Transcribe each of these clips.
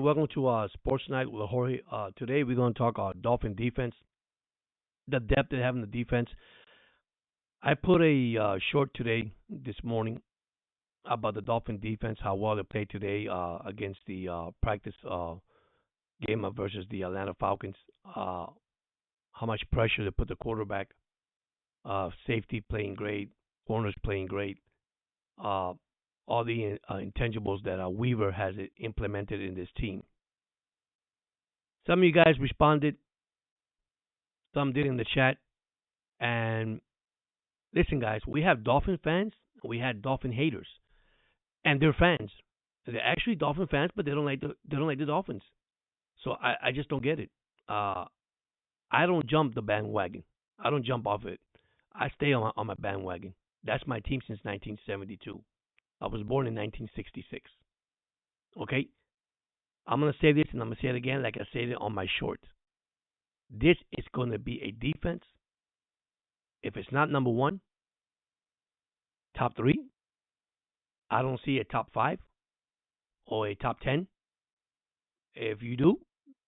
Welcome to Sports Night with Jorge. Today we're going to talk Dolphin defense, the depth they have in the defense. I put a short today, this morning, about the Dolphin defense, how well they played today against the practice game versus the Atlanta Falcons. Uh, how much pressure they put the quarterback, safety playing great, corners playing great, uh, all the intangibles that Weaver has implemented in this team. Some of you guys responded, some did in the chat. And listen, guys, we have Dolphin fans, we had Dolphin haters, and they're fans. They're actually Dolphin fans, but they don't like the Dolphins. So I just don't get it. Uh, I don't jump the bandwagon. I don't jump off it. I stay on my bandwagon. That's my team since 1972. I was born in 1966. Okay, I'm gonna say this and I'm gonna say it again, like I said it on my short. This is gonna be a defense. If it's not number one, top three, I don't see a top five or a top 10. If you do,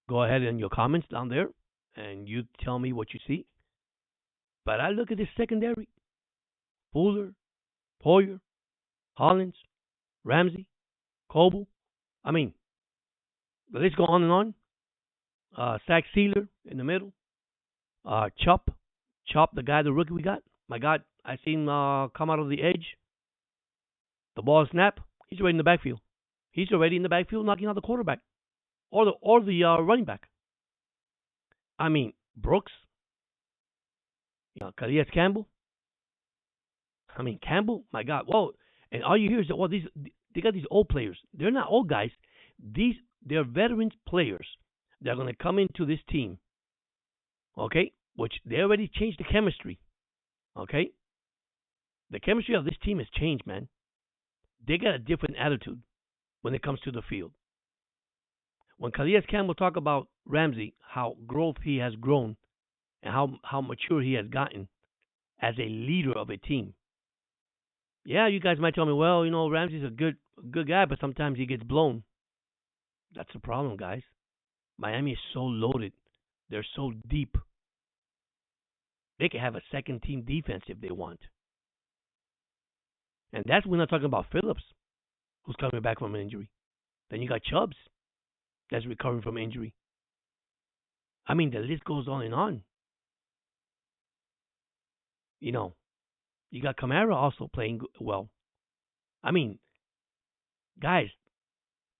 go ahead in your comments down there and you tell me what you see. But I look at this secondary: Fuller, Poyer, Hollins, Ramsey, Coble. I mean, the list go on and on. Zach Sealer in the middle. Chop, the guy, the rookie we got. My God, I seen him come out of the edge. The ball snap. He's already in the backfield. He's already in the backfield knocking out the quarterback or the running back. I mean, Brooks, Calais Campbell. I mean, Campbell, my God. Well, and all you hear is that, well, they got these old players. They're not old guys. They're veterans players that are going to come into this team, okay? Which they already changed the chemistry, okay? The chemistry of this team has changed, man. They got a different attitude when it comes to the field. When Calais Campbell talk about Ramsey, how growth he has grown and how mature he has gotten as a leader of a team. Yeah, you guys might tell me, well, Ramsey's a good guy, but sometimes he gets blown. That's the problem, guys. Miami is so loaded. They're so deep. They can have a second team defense if they want. And that's we're not talking about Phillips, who's coming back from an injury. Then you got Chubbs, that's recovering from injury. I mean, the list goes on and on. You know, you got Kamara also playing well. I mean, guys,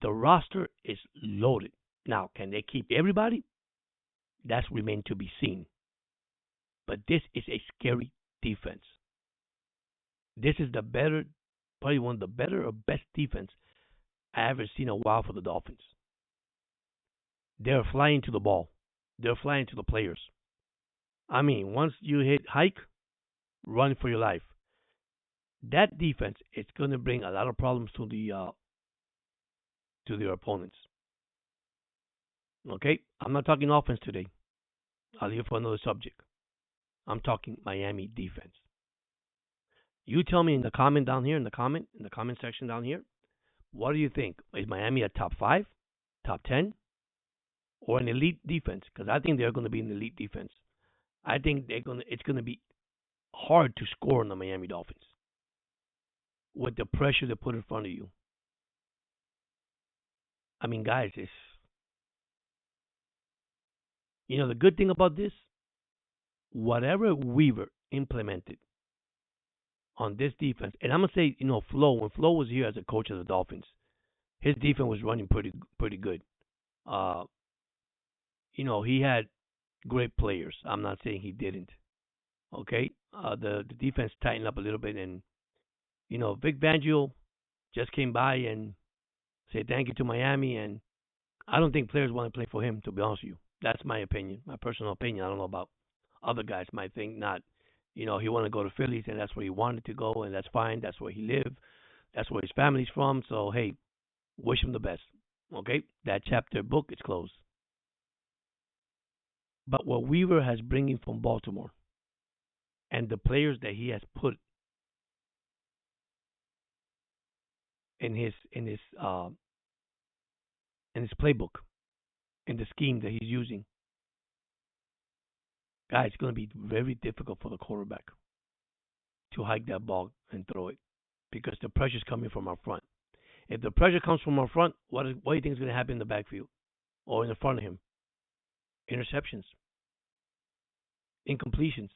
the roster is loaded. Now, can they keep everybody? That's remain to be seen. But this is a scary defense. This is probably one of the better or best defense I ever seen in a while for the Dolphins. They're flying to the ball. They're flying to the players. I mean, once you hit hike, run for your life. That defense is going to bring a lot of problems to their opponents. Okay, I'm not talking offense today. I'll leave it for another subject. I'm talking Miami defense. You tell me in the comment down here, in the comment section down here, what do you think? Is Miami a top five, top 10, or an elite defense? Because I think they're going to be an elite defense. I think it's going to be hard to score on the Miami Dolphins with the pressure they put in front of you. I mean, guys, the good thing about this, whatever Weaver implemented on this defense, and I'm gonna say, Flo, when Flo was here as a coach of the Dolphins, his defense was running pretty good. Uh, he had great players. I'm not saying he didn't. Okay, the defense tightened up a little bit, and Vic Fangio just came by and said thank you to Miami, and I don't think players want to play for him. To be honest with you, that's my opinion, my personal opinion. I don't know about other guys might think not. He wanted to go to Phillies, and that's where he wanted to go, and that's fine. That's where he lived. That's where his family's from. So hey, wish him the best. Okay, that chapter book is closed. But what Weaver has bringing from Baltimore and the players that he has put in his and his playbook and the scheme that he's using, guys, it's going to be very difficult for the quarterback to hike that ball and throw it because the pressure's coming from our front. If the pressure comes from our front, what do you think is going to happen in the backfield or in the front of him? Interceptions, incompletions.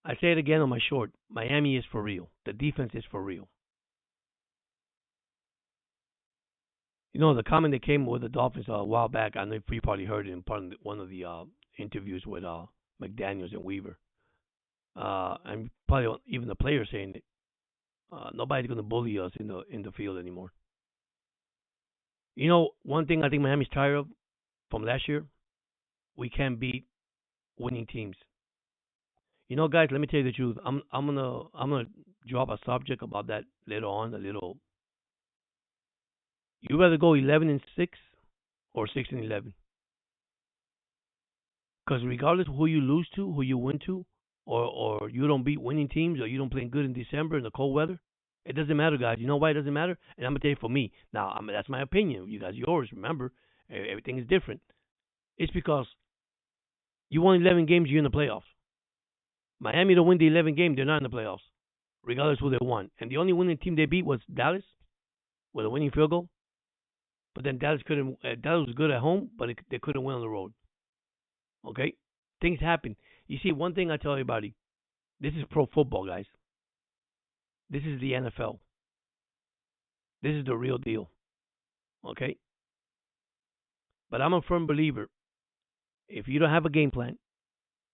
I say it again on my short. Miami is for real. The defense is for real. You know, the comment that came with the Dolphins a while back, I know you probably heard it in one of the interviews with McDaniels and Weaver. And probably even the players saying it. Nobody's going to bully us in the field anymore. You know, one thing I think Miami's tired of from last year, we can't beat winning teams. You know, guys, let me tell you the truth. I'm gonna drop a subject about that later on. A little. You rather go 11-6 or 6-11? Because regardless of who you lose to, who you win to, or you don't beat winning teams, or you don't play good in December in the cold weather, it doesn't matter, guys. You know why it doesn't matter? And I'm gonna tell you for me. Now, that's my opinion. You guys, yours. Remember, everything is different. It's because you won 11 games, you're in the playoffs. Miami don't win the 11 game, they're not in the playoffs, regardless who they won. And the only winning team they beat was Dallas with a winning field goal. But then Dallas couldn't. Dallas was good at home, but they couldn't win on the road. Okay, things happen. You see, one thing I tell everybody: this is pro football, guys. This is the NFL. This is the real deal. Okay, but I'm a firm believer. If you don't have a game plan,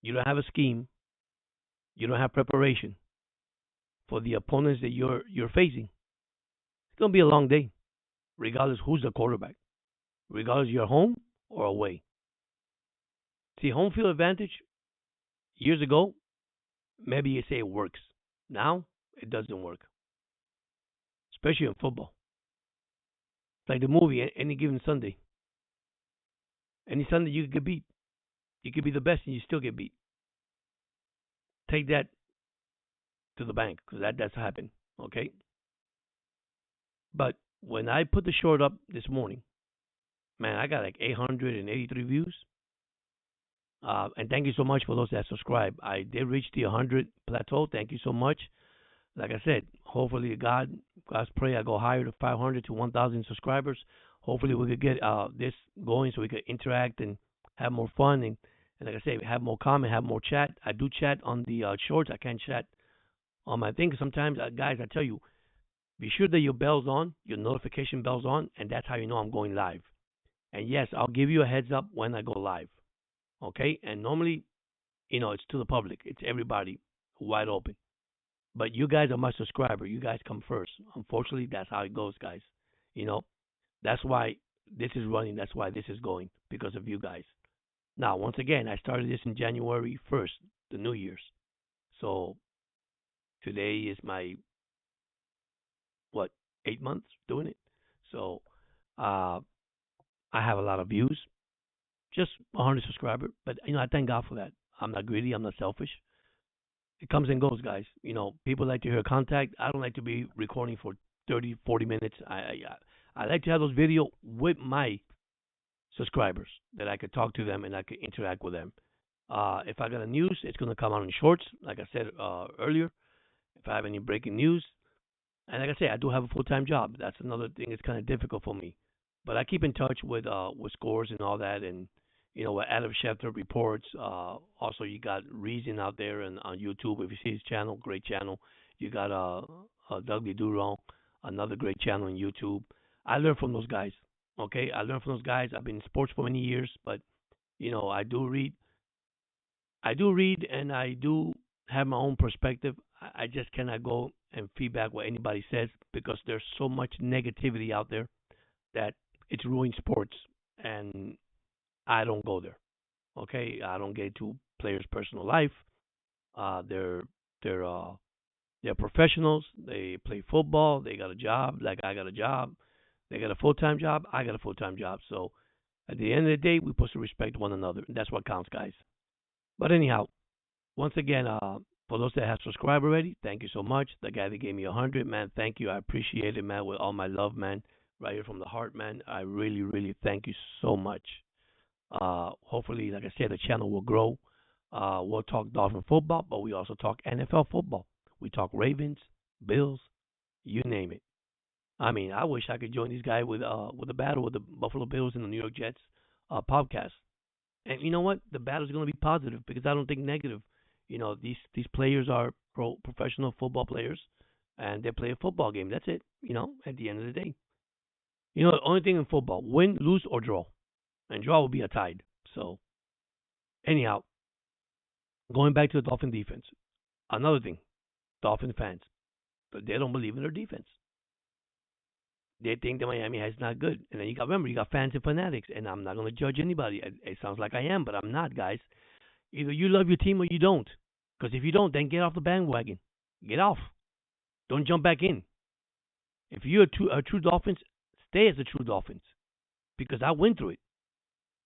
you don't have a scheme, you don't have preparation for the opponents that you're facing, it's gonna be a long day, regardless who's the quarterback, regardless you're home or away. See, home field advantage years ago, maybe you say it works. Now it doesn't work, especially in football. It's like the movie any given Sunday. Any Sunday you could get beat. You could be the best and you still get beat. Take that to the bank because that's happened. Okay, but when I put the short up this morning, man, I got like 883 views. And thank you so much for those that subscribe. I did reach the 100 plateau. Thank you so much. Like I said, hopefully God's pray I go higher to 500 to 1,000 subscribers. Hopefully we could get this going so we could interact and have more fun and like I say, have more comment, have more chat. I do chat on the shorts. I can't chat on my thing. Sometimes, guys, I tell you, be sure that your bell's on, your notification bell's on, and that's how you know I'm going live. And yes, I'll give you a heads up when I go live. Okay? And normally, it's to the public. It's everybody wide open. But you guys are my subscriber. You guys come first. Unfortunately, that's how it goes, guys. You know, that's why this is running. That's why this is going because of you guys. Now, once again, I started this in January 1st, the New Year's. So today is my what 8 months doing it. So uh, I have a lot of views, just 100 subscribers. But I thank God for that. I'm not greedy. I'm not selfish. It comes and goes, guys. People like to hear contact. I don't like to be recording for 30, 40 minutes. I like to have those video with my subscribers that I could talk to them and I could interact with them. If I got a news, it's going to come out in shorts, like I said earlier. If I have any breaking news, and like I say, I do have a full-time job. That's another thing that's kind of difficult for me. But I keep in touch with scores and all that, and what Adam Schefter reports. Also, you got Reason out there and on YouTube. If you see his channel, great channel. You got Dudley Duron, another great channel on YouTube. I learn from those guys. Okay, I learn from those guys. I've been in sports for many years, but I do read. I do read, and I do have my own perspective. I just cannot go and feedback what anybody says because there's so much negativity out there that it's ruining sports, and I don't go there. Okay, I don't get to players' personal life. They're they're uh they're professionals. They play football. They got a job. Like I got a job. They got a full time job. I got a full time job. So at the end of the day, we're supposed to respect one another. And that's what counts, guys. But anyhow, once again, for those that have subscribed already, thank you so much. The guy that gave me 100, man, thank you. I appreciate it, man, with all my love, man. right here from the heart, man. I really, really thank you so much. Hopefully, like I said, the channel will grow. We'll talk Dolphin football, but we also talk NFL football. We talk Ravens, Bills, you name it. I mean, I wish I could join these guys with a battle with the Buffalo Bills and the New York Jets podcast. And you know what? The battle is going to be positive because I don't think negative. These players are professional football players, and they play a football game. That's it. At the end of the day, the only thing in football: win, lose, or draw. And draw will be a tied. So anyhow, going back to the Dolphin defense. Another thing, Dolphin fans, they don't believe in their defense. They think that Miami is not good. And then you got fans and fanatics, and I'm not going to judge anybody. It sounds like I am, but I'm not, guys. Either you love your team or you don't. Because if you don't, then get off the bandwagon. Get off. Don't jump back in. If you're a true Dolphins, stay as a true Dolphins. Because I went through it.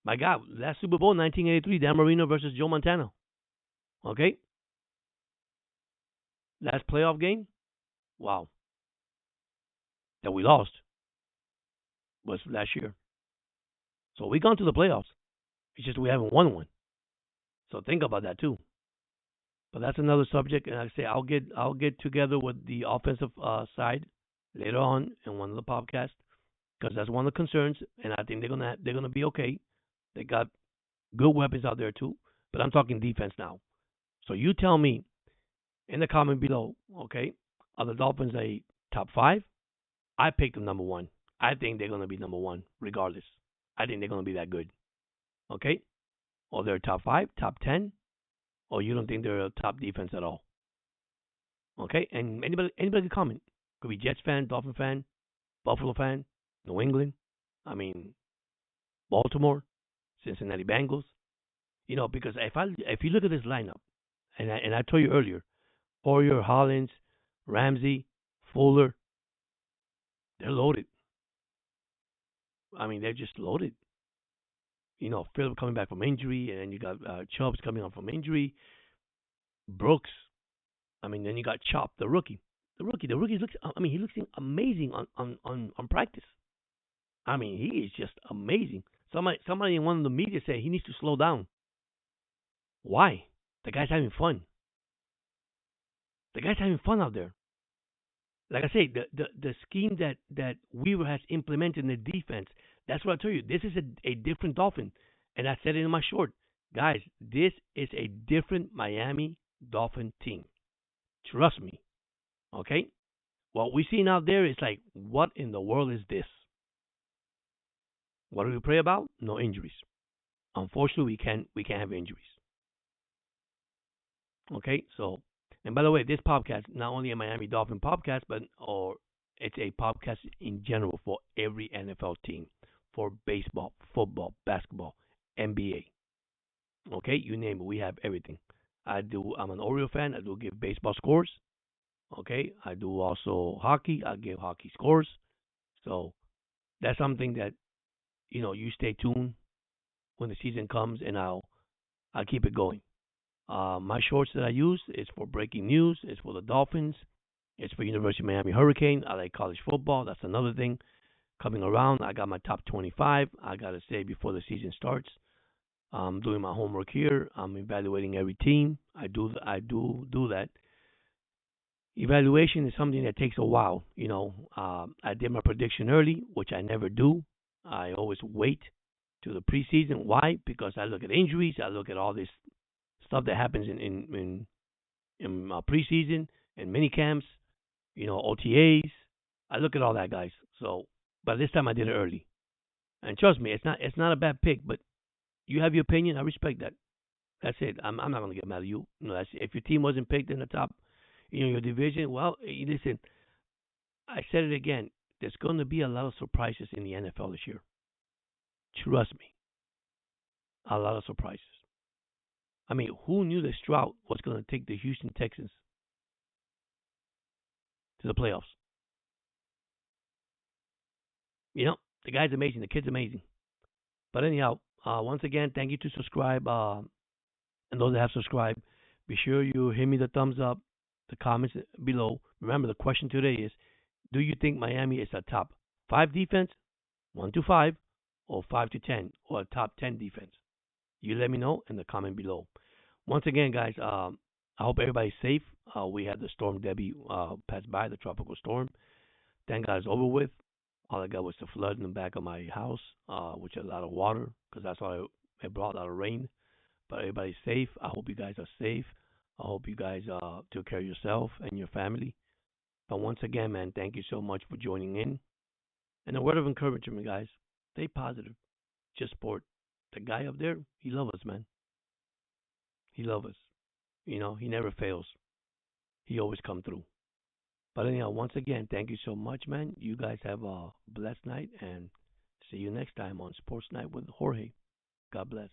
My God, last Super Bowl, 1983, Dan Marino versus Joe Montana. Okay? Last playoff game, wow, that we lost was last year. So we gone to the playoffs. It's just we haven't won one. So think about that too. But that's another subject, and like I say I'll get together with the offensive side later on in one of the podcasts because that's one of the concerns, and I think they're gonna be okay. They got good weapons out there too, but I'm talking defense now. So you tell me in the comment below, okay, are the Dolphins a top five? I picked them number one. I think they're gonna be number one regardless. I think they're gonna be that good. Okay, or they're top five, top 10, or you don't think they're a top defense at all. Okay, and anybody can comment. Could be Jets fan, Dolphin fan, Buffalo fan, New England. I mean, Baltimore, Cincinnati Bengals. Because if you look at this lineup, and I told you earlier, Hoyer, Hollins, Ramsey, Fuller, they're loaded. I mean, they're just loaded. Philip coming back from injury, and then you got Chubbs coming on from injury. Brooks. I mean, then you got Chop, the rookie. The rookie looks. I mean, he looks amazing on practice. I mean, he is just amazing. Somebody in one of the media said he needs to slow down. Why? The guy's having fun. The guy's having fun out there. Like I say, the scheme that Weaver has implemented in the defense. That's what I tell you. This is a different Dolphin, and I said it in my short, guys. This is a different Miami Dolphin team. Trust me. Okay. What we see out there is like, what in the world is this? What do we pray about? No injuries. Unfortunately, we can't have injuries. Okay, so, and by the way, this podcast not only a Miami Dolphin podcast, but or it's a podcast in general for every NFL team, for baseball, football, basketball, NBA. Okay, you name it, we have everything. I'm an Oriole fan. I do give baseball scores. Okay, I do also hockey. I give hockey scores. So that's something that you stay tuned when the season comes, and I'll keep it going. My shorts that I use is for breaking news. It's for the Dolphins. It's for University of Miami Hurricane. I like college football. That's another thing coming around. I got my top 25. I gotta say before the season starts. I'm doing my homework here. I'm evaluating every team. I do that. Evaluation is something that takes a while. I did my prediction early, which I never do. I always wait to the preseason. Why? Because I look at injuries. I look at all this stuff that happens in preseason and mini camps. OTAs. I look at all that, guys. So, but this time I did it early, and trust me, it's not a bad pick. But you have your opinion. I respect that. That's it. I'm not gonna get mad at you. That's if your team wasn't picked in the top, your division. Well, listen. I said it again. There's going to be a lot of surprises in the NFL this year. Trust me, a lot of surprises. I mean, who knew that Stroud was going to take the Houston Texans to the playoffs? The guy's amazing. The kid's amazing. But anyhow, once again, thank you to subscribe. And those that have subscribed, be sure you hit me the thumbs up, the comments below. Remember, the question today is, do you think Miami is a top 5 defense, 1 to 5, or 5 to 10, or a top 10 defense. You let me know in the comment below. Once again, guys, I hope everybody's safe. We had the storm Debbie pass by, the tropical storm. Thank God it's over with. All I got was the flood in the back of my house, which had a lot of water, because that's all it brought, a lot of rain. But everybody's safe. I hope you guys are safe. I hope you guys took care of yourself and your family. But once again, man, thank you so much for joining in. And a word of encouragement, guys. Stay positive. Just sport. The guy up there, he loves us, man. He loves us. You know, he never fails. He always come through. But anyhow, once again, thank you so much, man. You guys have a blessed night, and see you next time on Sports Night with Jorge. God bless.